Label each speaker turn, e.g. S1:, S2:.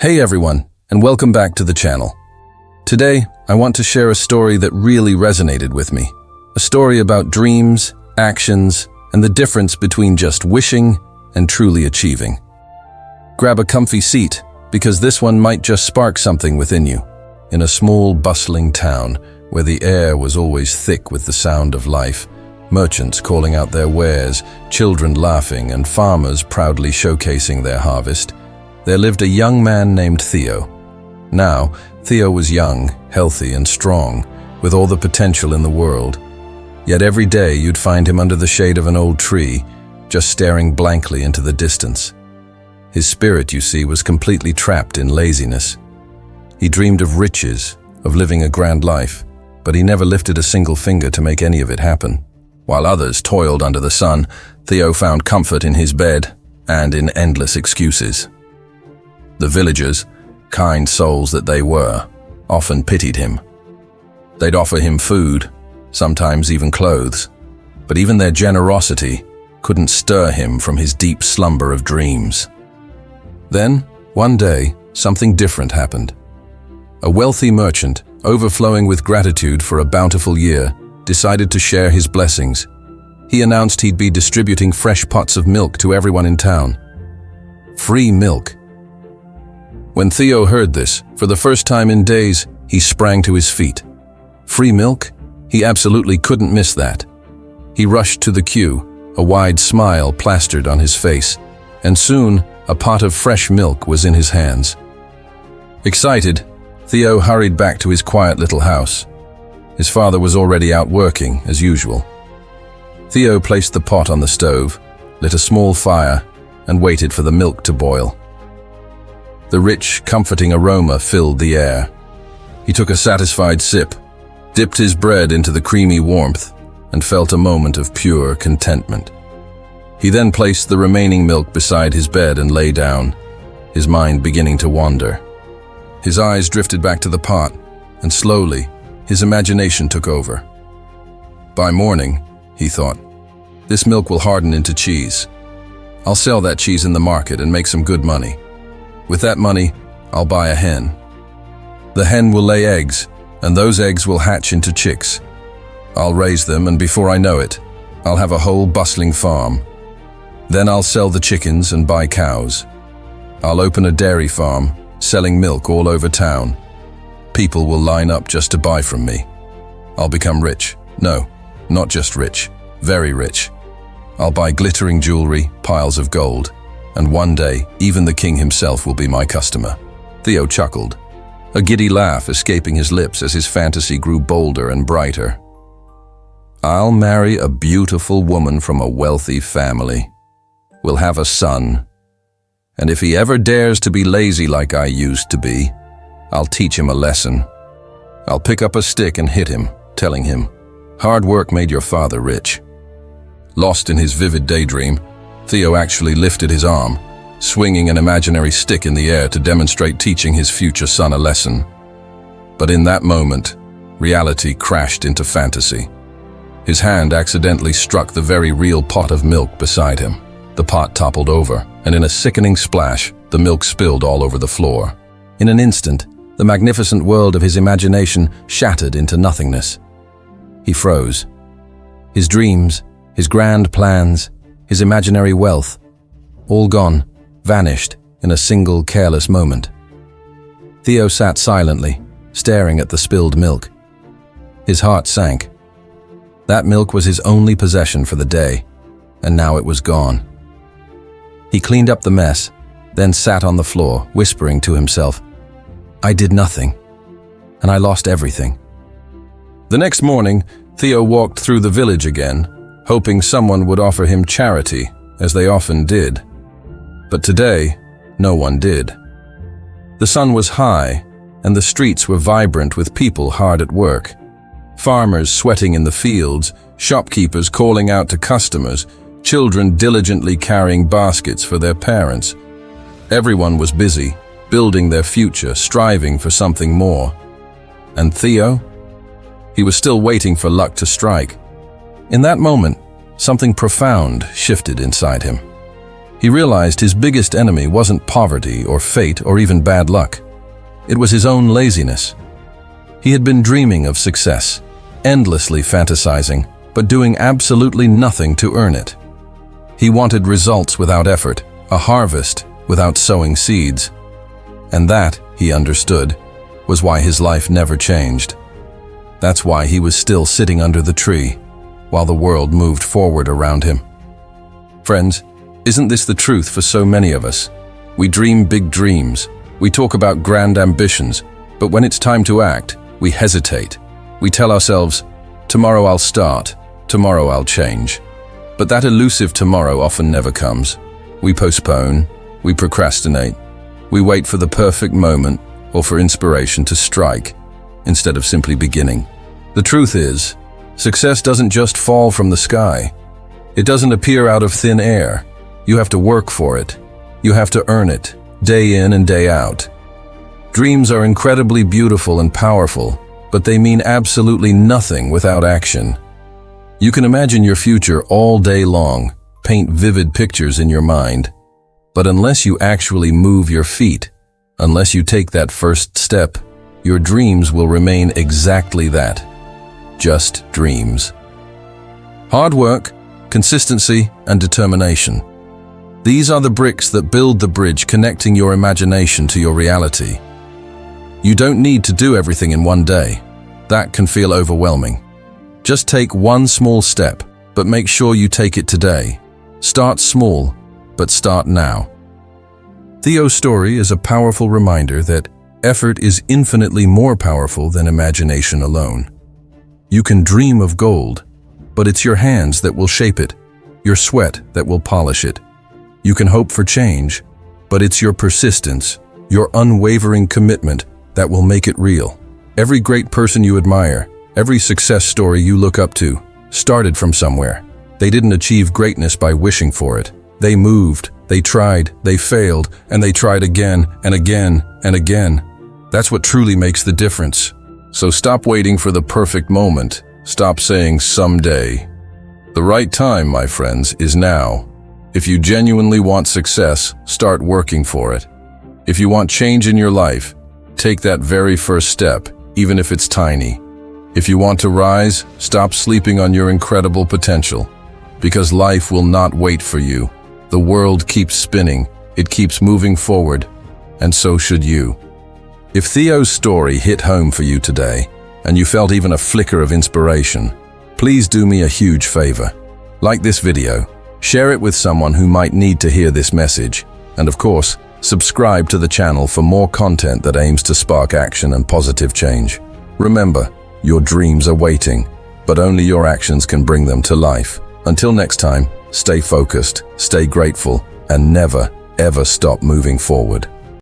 S1: Hey everyone, and welcome back to the channel. Today, I want to share a story that really resonated with me. A story about dreams, actions, and the difference between just wishing and truly achieving. Grab a comfy seat, because this one might just spark something within you. In a small, bustling town, where the air was always thick with the sound of life, merchants calling out their wares, children laughing, and farmers proudly showcasing their harvest, there lived a young man named Theo. Now, Theo was young, healthy, and strong, with all the potential in the world. Yet every day you'd find him under the shade of an old tree, just staring blankly into the distance. His spirit, you see, was completely trapped in laziness. He dreamed of riches, of living a grand life, but he never lifted a single finger to make any of it happen. While others toiled under the sun, Theo found comfort in his bed and in endless excuses. The villagers, kind souls that they were, often pitied him. They'd offer him food, sometimes even clothes, but even their generosity couldn't stir him from his deep slumber of dreams. Then, one day, something different happened. A wealthy merchant, overflowing with gratitude for a bountiful year, decided to share his blessings. He announced he'd be distributing fresh pots of milk to everyone in town. Free milk. When Theo heard this, for the first time in days, he sprang to his feet. Free milk? He absolutely couldn't miss that. He rushed to the queue, a wide smile plastered on his face, and soon a pot of fresh milk was in his hands. Excited, Theo hurried back to his quiet little house. His father was already out working, as usual. Theo placed the pot on the stove, lit a small fire, and waited for the milk to boil. The rich, comforting aroma filled the air. He took a satisfied sip, dipped his bread into the creamy warmth, and felt a moment of pure contentment. He then placed the remaining milk beside his bed and lay down, his mind beginning to wander. His eyes drifted back to the pot, and slowly, his imagination took over. By morning, he thought, this milk will harden into cheese. I'll sell that cheese in the market and make some good money. With that money, I'll buy a hen. The hen will lay eggs, and those eggs will hatch into chicks. I'll raise them, and before I know it, I'll have a whole bustling farm. Then I'll sell the chickens and buy cows. I'll open a dairy farm, selling milk all over town. People will line up just to buy from me. I'll become rich. No, not just rich, very rich. I'll buy glittering jewelry, piles of gold, and one day, even the king himself will be my customer. Theo chuckled, a giddy laugh escaping his lips as his fantasy grew bolder and brighter. I'll marry a beautiful woman from a wealthy family. We'll have a son. And if he ever dares to be lazy like I used to be, I'll teach him a lesson. I'll pick up a stick and hit him, telling him, hard work made your father rich. Lost in his vivid daydream, Theo actually lifted his arm, swinging an imaginary stick in the air to demonstrate teaching his future son a lesson. But in that moment, reality crashed into fantasy. His hand accidentally struck the very real pot of milk beside him. The pot toppled over, and in a sickening splash, the milk spilled all over the floor. In an instant, the magnificent world of his imagination shattered into nothingness. He froze. His dreams, his grand plans, his imaginary wealth, all gone, vanished in a single careless moment. Theo sat silently, staring at the spilled milk. His heart sank. That milk was his only possession for the day, and now it was gone. He cleaned up the mess, then sat on the floor, whispering to himself, I did nothing, and I lost everything. The next morning, Theo walked through the village again, hoping someone would offer him charity, as they often did. But today, no one did. The sun was high, and the streets were vibrant with people hard at work. Farmers sweating in the fields, shopkeepers calling out to customers, children diligently carrying baskets for their parents. Everyone was busy, building their future, striving for something more. And Theo? He was still waiting for luck to strike. In that moment, something profound shifted inside him. He realized his biggest enemy wasn't poverty or fate or even bad luck. It was his own laziness. He had been dreaming of success, endlessly fantasizing, but doing absolutely nothing to earn it. He wanted results without effort, a harvest without sowing seeds. And that, he understood, was why his life never changed. That's why he was still sitting under the tree, while the world moved forward around him. Friends, isn't this the truth for so many of us? We dream big dreams, we talk about grand ambitions, but when it's time to act, we hesitate. We tell ourselves, tomorrow I'll start, tomorrow I'll change. But that elusive tomorrow often never comes. We postpone, we procrastinate, we wait for the perfect moment or for inspiration to strike, instead of simply beginning. The truth is, success doesn't just fall from the sky. It doesn't appear out of thin air. You have to work for it. You have to earn it, day in and day out. Dreams are incredibly beautiful and powerful, but they mean absolutely nothing without action. You can imagine your future all day long, paint vivid pictures in your mind, but unless you actually move your feet, unless you take that first step, your dreams will remain exactly that, just dreams. Hard work, consistency, and determination. These are the bricks that build the bridge connecting your imagination to your reality. You don't need to do everything in one day. That can feel overwhelming. Just take one small step, but make sure you take it today. Start small, but start now. Theo's story is a powerful reminder that effort is infinitely more powerful than imagination alone. You can dream of gold, but it's your hands that will shape it, your sweat that will polish it. You can hope for change, but it's your persistence, your unwavering commitment that will make it real. Every great person you admire, every success story you look up to, started from somewhere. They didn't achieve greatness by wishing for it. They moved, they tried, they failed, and they tried again and again and again. That's what truly makes the difference. So stop waiting for the perfect moment. Stop saying someday. The right time, my friends, is now. If you genuinely want success, start working for it. If you want change in your life, take that very first step, even if it's tiny. If you want to rise, stop sleeping on your incredible potential. Because life will not wait for you. The world keeps spinning, it keeps moving forward, and so should you. If Theo's story hit home for you today, and you felt even a flicker of inspiration, please do me a huge favor. Like this video, share it with someone who might need to hear this message, and of course, subscribe to the channel for more content that aims to spark action and positive change. Remember, your dreams are waiting, but only your actions can bring them to life. Until next time, stay focused, stay grateful, and never, ever stop moving forward.